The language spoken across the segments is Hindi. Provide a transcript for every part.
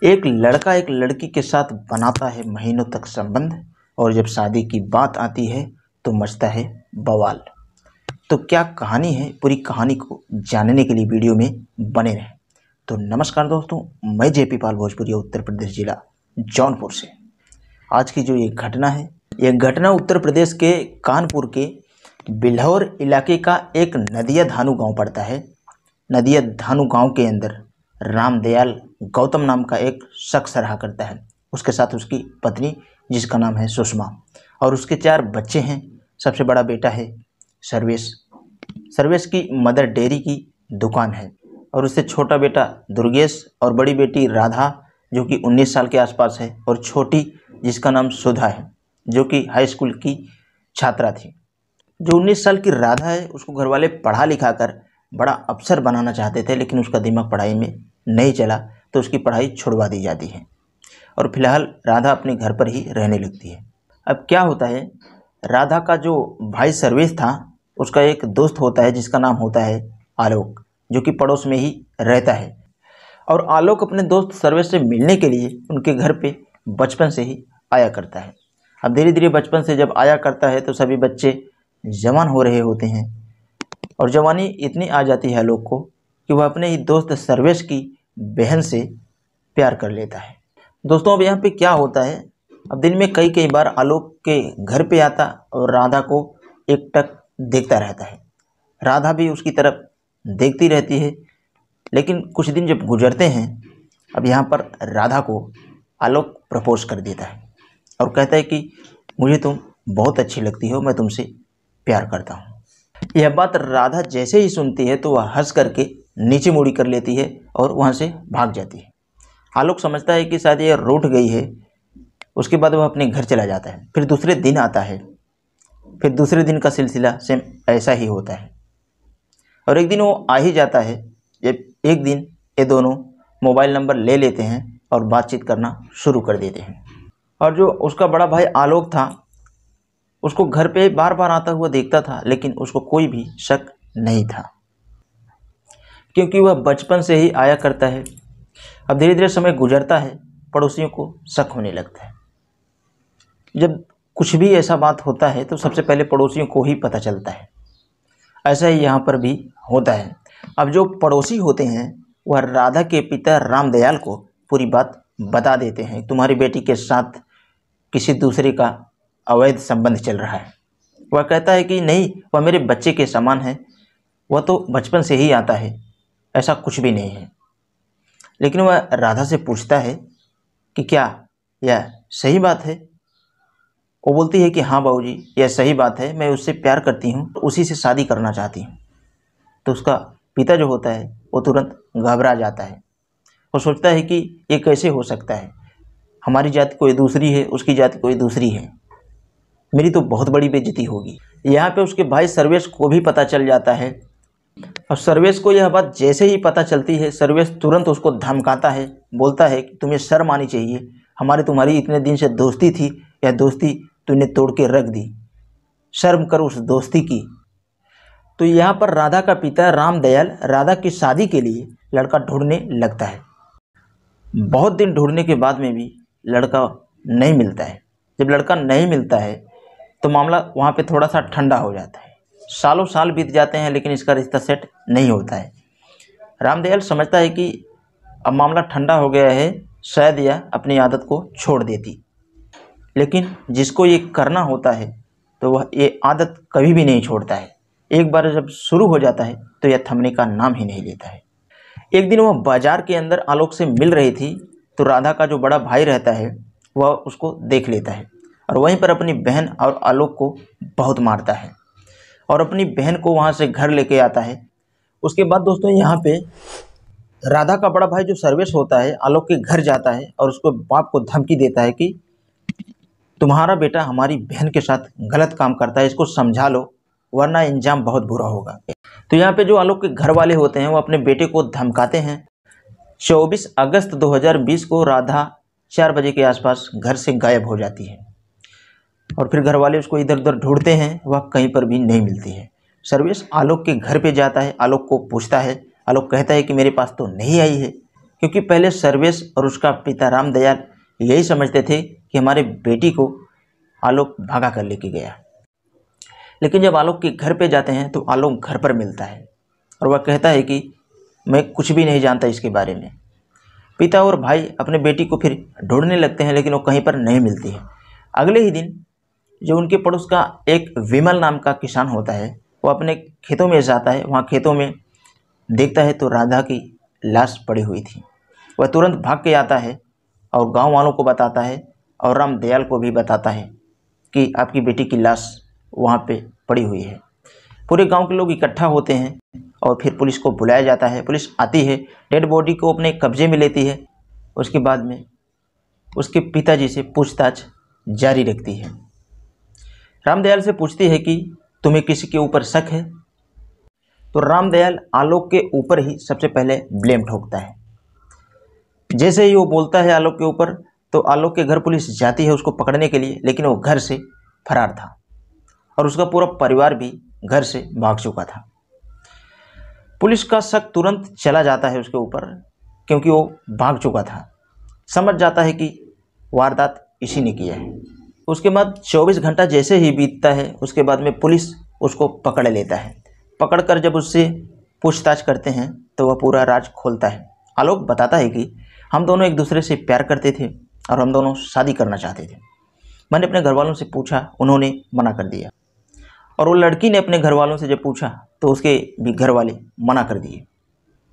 एक लड़का एक लड़की के साथ बनाता है महीनों तक संबंध और जब शादी की बात आती है तो मचता है बवाल। तो क्या कहानी है, पूरी कहानी को जानने के लिए वीडियो में बने रहें। तो नमस्कार दोस्तों, मैं जेपी पाल भोजपुरी उत्तर प्रदेश जिला जौनपुर से। आज की जो ये घटना है, ये घटना उत्तर प्रदेश के कानपुर के बिल्हौर इलाके का एक नदिया धानु गांव पड़ता है। नदिया धानु गांव के अंदर रामदयाल गौतम नाम का एक शख्स रहा करता है। उसके साथ उसकी पत्नी जिसका नाम है सुषमा और उसके 4 बच्चे हैं। सबसे बड़ा बेटा है सर्वेश। सर्वेश की मदर डेयरी की दुकान है और उससे छोटा बेटा दुर्गेश और बड़ी बेटी राधा जो कि 19 साल के आसपास है और छोटी जिसका नाम सुधा है जो कि हाई स्कूल की छात्रा थी। जो 19 साल की राधा है उसको घर वाले पढ़ा लिखा कर बड़ा अफसर बनाना चाहते थे, लेकिन उसका दिमाग पढ़ाई में नहीं चला तो उसकी पढ़ाई छुड़वा दी जाती है और फिलहाल राधा अपने घर पर ही रहने लगती है। अब क्या होता है, राधा का जो भाई सर्वेश था उसका एक दोस्त होता है जिसका नाम होता है आलोक, जो कि पड़ोस में ही रहता है। और आलोक अपने दोस्त सर्वेश से मिलने के लिए उनके घर पे बचपन से ही आया करता है। अब धीरे धीरे बचपन से जब आया करता है तो सभी बच्चे जवान हो रहे होते हैं और जवानी इतनी आ जाती है आलोक को कि वह अपने ही दोस्त सर्वेश की बहन से प्यार कर लेता है। दोस्तों, अब यहाँ पे क्या होता है, अब दिन में कई बार आलोक के घर पे आता और राधा को एकटक देखता रहता है। राधा भी उसकी तरफ देखती रहती है, लेकिन कुछ दिन जब गुजरते हैं, अब यहाँ पर राधा को आलोक प्रपोज कर देता है और कहता है कि मुझे तुम बहुत अच्छी लगती हो, मैं तुमसे प्यार करता हूँ। यह बात राधा जैसे ही सुनती है तो वह हंस करके नीचे मुड़ी कर लेती है और वहाँ से भाग जाती है। आलोक समझता है कि शायद यह रूठ गई है। उसके बाद वह अपने घर चला जाता है। फिर दूसरे दिन आता है, फिर दूसरे दिन का सिलसिला सेम ऐसा ही होता है और एक दिन वो आ ही जाता है। जब एक दिन ये दोनों मोबाइल नंबर ले लेते हैं और बातचीत करना शुरू कर देते हैं। और जो उसका बड़ा भाई आलोक था उसको घर पे बार बार आता हुआ देखता था, लेकिन उसको कोई भी शक नहीं था क्योंकि वह बचपन से ही आया करता है। अब धीरे धीरे समय गुजरता है, पड़ोसियों को शक होने लगता है। जब कुछ भी ऐसा बात होता है तो सबसे पहले पड़ोसियों को ही पता चलता है। ऐसा ही यहाँ पर भी होता है। अब जो पड़ोसी होते हैं वह राधा के पिता रामदयाल को पूरी बात बता देते हैं, तुम्हारी बेटी के साथ किसी दूसरे का अवैध संबंध चल रहा है। वह कहता है कि नहीं, वह मेरे बच्चे के समान है, वह तो बचपन से ही आता है, ऐसा कुछ भी नहीं है। लेकिन वह राधा से पूछता है कि क्या यह सही बात है। वो बोलती है कि हाँ बाबूजी, यह सही बात है, मैं उससे प्यार करती हूँ, उसी से शादी करना चाहती हूँ। तो उसका पिता जो होता है वो तुरंत घबरा जाता है। वो सोचता है कि ये कैसे हो सकता है, हमारी जाति कोई दूसरी है, उसकी जाति कोई दूसरी है, मेरी तो बहुत बड़ी बेइज्जती होगी। यहाँ पे उसके भाई सर्वेश को भी पता चल जाता है और सर्वेश को यह बात जैसे ही पता चलती है सर्वेश तुरंत उसको धमकाता है, बोलता है कि तुम्हें शर्म आनी चाहिए, हमारी तुम्हारी इतने दिन से दोस्ती थी, यह दोस्ती तूने तोड़ के रख दी, शर्म कर उस दोस्ती की। तो यहाँ पर राधा का पिता रामदयाल राधा की शादी के लिए लड़का ढूंढने लगता है। बहुत दिन ढूंढने के बाद में भी लड़का नहीं मिलता है। जब लड़का नहीं मिलता है तो मामला वहाँ पे थोड़ा सा ठंडा हो जाता है। सालों साल बीत जाते हैं लेकिन इसका रिश्ता सेट नहीं होता है। रामदयाल समझता है कि अब मामला ठंडा हो गया है, शायद यह अपनी आदत को छोड़ देती, लेकिन जिसको ये करना होता है तो वह ये आदत कभी भी नहीं छोड़ता है। एक बार जब शुरू हो जाता है तो यह थमने का नाम ही नहीं लेता है। एक दिन वह बाजार के अंदर आलोक से मिल रही थी तो राधा का जो बड़ा भाई रहता है वह उसको देख लेता है और वहीं पर अपनी बहन और आलोक को बहुत मारता है और अपनी बहन को वहाँ से घर लेके आता है। उसके बाद दोस्तों यहाँ पे राधा का बड़ा भाई जो सर्वेश होता है आलोक के घर जाता है और उसको बाप को धमकी देता है कि तुम्हारा बेटा हमारी बहन के साथ गलत काम करता है, इसको समझा लो वरना इंजाम बहुत बुरा होगा। तो यहाँ पे जो आलोक के घर वाले होते हैं वो अपने बेटे को धमकाते हैं। 24 अगस्त 2020 को राधा 4 बजे के आसपास घर से गायब हो जाती है और फिर घर वाले उसको इधर उधर ढूंढते हैं, वह कहीं पर भी नहीं मिलती है। सर्वेश आलोक के घर पे जाता है, आलोक को पूछता है। आलोक कहता है कि मेरे पास तो नहीं आई है, क्योंकि पहले सर्वेश और उसका पिता रामदयाल यही समझते थे कि हमारे बेटी को आलोक भागा कर लेके गया। लेकिन जब आलोक के घर पे जाते हैं तो आलोक घर पर मिलता है और वह कहता है कि मैं कुछ भी नहीं जानता इसके बारे में। पिता और भाई अपने बेटी को फिर ढूंढने लगते हैं, लेकिन वो कहीं पर नहीं मिलती है। अगले ही दिन जो उनके पड़ोस का एक विमल नाम का किसान होता है, वो अपने खेतों में जाता है। वहाँ खेतों में देखता है तो राधा की लाश पड़ी हुई थी। वह तुरंत भाग के आता है और गांव वालों को बताता है और रामदयाल को भी बताता है कि आपकी बेटी की लाश वहाँ पे पड़ी हुई है। पूरे गांव के लोग इकट्ठा होते हैं और फिर पुलिस को बुलाया जाता है। पुलिस आती है, डेड बॉडी को अपने कब्जे में लेती है। उसके बाद में उसके पिताजी से पूछताछ जारी रखती है। रामदयाल से पूछती है कि तुम्हें किसी के ऊपर शक है? तो रामदयाल आलोक के ऊपर ही सबसे पहले ब्लेम ठोकता है। जैसे ही वो बोलता है आलोक के ऊपर, तो आलोक के घर पुलिस जाती है उसको पकड़ने के लिए, लेकिन वो घर से फरार था और उसका पूरा परिवार भी घर से भाग चुका था। पुलिस का शक तुरंत चला जाता है उसके ऊपर, क्योंकि वो भाग चुका था। समझ जाता है कि वारदात इसी ने किया है। उसके बाद 24 घंटा जैसे ही बीतता है, उसके बाद में पुलिस उसको पकड़ लेता है। पकड़कर जब उससे पूछताछ करते हैं तो वह पूरा राज खोलता है। आलोक बताता है कि हम दोनों एक दूसरे से प्यार करते थे और हम दोनों शादी करना चाहते थे। मैंने अपने घर वालों से पूछा, उन्होंने मना कर दिया। और वो लड़की ने अपने घर वालों से जब पूछा तो उसके भी घर वाले मना कर दिए।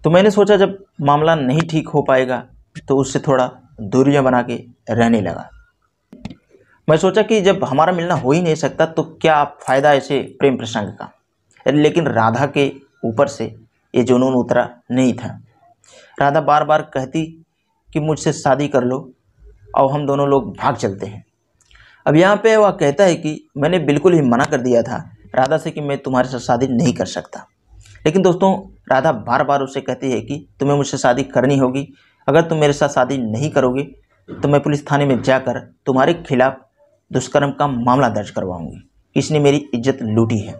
तो मैंने सोचा जब मामला नहीं ठीक हो पाएगा तो उससे थोड़ा दूरियां बना के रहने लगा। मैं सोचा कि जब हमारा मिलना हो ही नहीं सकता तो क्या फ़ायदा ऐसे प्रेम प्रसंग का। लेकिन राधा के ऊपर से ये जुनून उतरा नहीं था। राधा बार बार कहती कि मुझसे शादी कर लो और हम दोनों लोग भाग चलते हैं। अब यहाँ पे वह कहता है कि मैंने बिल्कुल ही मना कर दिया था राधा से कि मैं तुम्हारे साथ शादी नहीं कर सकता। लेकिन दोस्तों, राधा बार बार उससे कहती है कि तुम्हें मुझसे शादी करनी होगी। अगर तुम मेरे साथ शादी नहीं करोगे तो मैं पुलिस थाने में जाकर तुम्हारे खिलाफ दुष्कर्म का मामला दर्ज करवाऊंगी। इसने मेरी इज्जत लूटी है।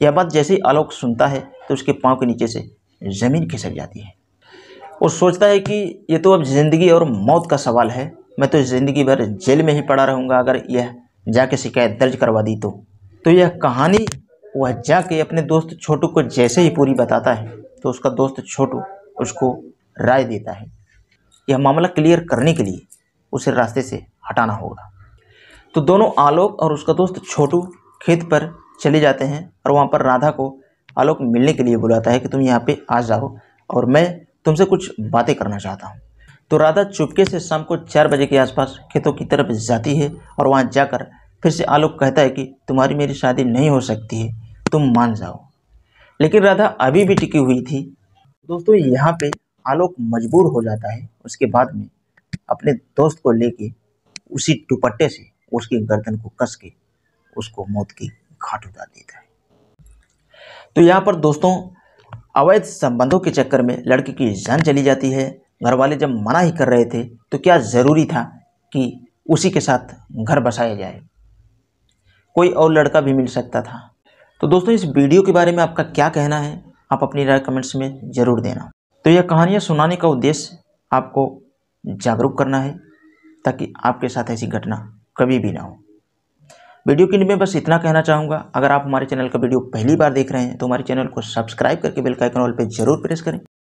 यह बात जैसे ही आलोक सुनता है तो उसके पाँव के नीचे से ज़मीन खिसक जाती है। वो सोचता है कि ये तो अब ज़िंदगी और मौत का सवाल है। मैं तो ज़िंदगी भर जेल में ही पड़ा रहूँगा अगर यह जाके शिकायत दर्ज करवा दी तो यह कहानी वह जाके अपने दोस्त छोटू को जैसे ही पूरी बताता है तो उसका दोस्त छोटू उसको राय देता है यह मामला क्लियर करने के लिए उसे रास्ते से हटाना होगा। तो दोनों आलोक और उसका दोस्त छोटू खेत पर चले जाते हैं और वहाँ पर राधा को आलोक मिलने के लिए बुलाता है कि तुम यहाँ पे आ जाओ और मैं तुमसे कुछ बातें करना चाहता हूँ। तो राधा चुपके से शाम को 4 बजे के आसपास खेतों की तरफ जाती है और वहाँ जाकर फिर से आलोक कहता है कि तुम्हारी मेरी शादी नहीं हो सकती है, तुम मान जाओ। लेकिन राधा अभी भी टिकी हुई थी। दोस्तों, यहाँ पे आलोक मजबूर हो जाता है उसके बाद में अपने दोस्त को लेके उसी दुपट्टे से उसकी गर्दन को कस के उसको मौत की घाट उतार देता है। तो यहाँ पर दोस्तों, अवैध संबंधों के चक्कर में लड़की की जान चली जाती है। घर वाले जब मना ही कर रहे थे तो क्या ज़रूरी था कि उसी के साथ घर बसाया जाए, कोई और लड़का भी मिल सकता था। तो दोस्तों, इस वीडियो के बारे में आपका क्या कहना है, आप अपनी राय कमेंट्स में ज़रूर देना। तो यह कहानियाँ सुनाने का उद्देश्य आपको जागरूक करना है ताकि आपके साथ ऐसी घटना कभी भी ना हो। वीडियो के लिए मैं बस इतना कहना चाहूँगा, अगर आप हमारे चैनल का वीडियो पहली बार देख रहे हैं तो हमारे चैनल को सब्सक्राइब करके बेल का आइकन ऑल पे ज़रूर प्रेस करें